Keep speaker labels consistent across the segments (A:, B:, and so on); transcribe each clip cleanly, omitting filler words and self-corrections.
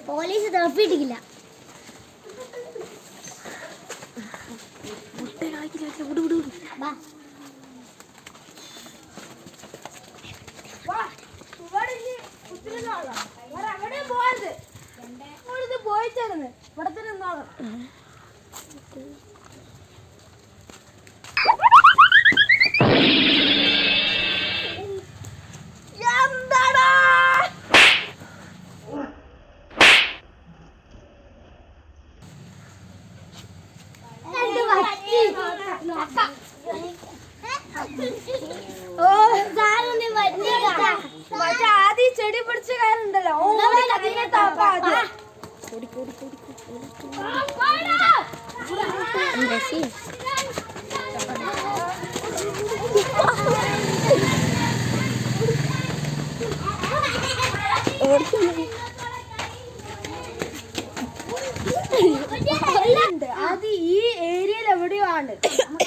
A: Police തപ്പിട്ടില്ല.
B: പോയിച്ചേർന്ന് ഇവിടെ തന്നെ നിന്നോളാം. ആദ്യം ചെടി പിടിച്ച കാര്യമുണ്ടല്ലോ അത് ഈ ഏരിയയിൽ എവിടെയോ ആണ്,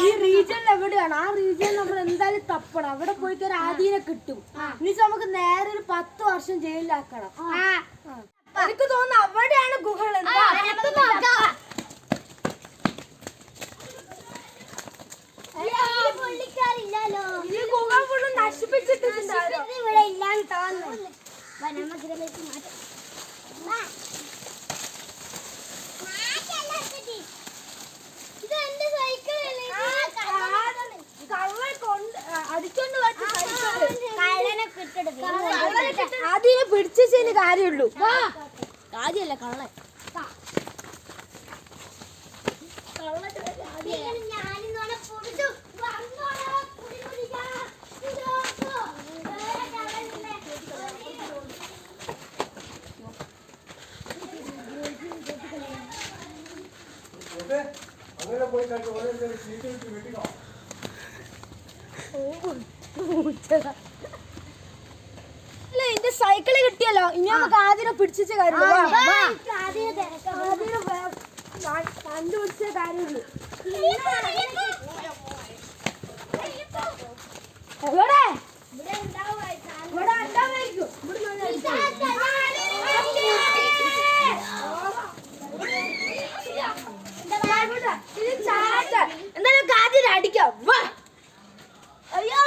B: ഈ റീജിയനിൽ എവിടെയാണ്. ആ റീജിയൻ നമ്മൾ എന്തായാലും തപ്പണം. അവിടെ പോയിട്ട് ഒരു ആദീനെ കിട്ടും. ഇനി നമുക്ക് നേരെ ഒരു 10 വർഷം ജയിലിലാക്കണം. എനിക്ക് തോന്നുന്നു അവിടെയാണ് ഗുഹകൾ. ഈ ഗുഹ ഫുള്ള് നശിപ്പിച്ചിട്ടുണ്ടായിരുന്നു.
A: ഇവിടെ ഇല്ലാന്ന് തോന്നുന്നു.
B: അതിനെ പിടിച്ചതിന് കാര്യമുള്ളൂ. കാര്യല്ല കള്ളൻ. അല്ല എന്റെ സൈക്കിള് കിട്ടിയല്ലോ. ഇനി നമുക്ക് ആദ്യം പിടിച്ച കാര്യമുള്ളൂ. കണ്ടുപിടിച്ച കാര്യമുള്ളൂ. എവിടെ ഇവിടെ ഉണ്ടാവായിരിക്കും. എന്തായാലും കാര്യം അടിക്കാം. അയ്യോ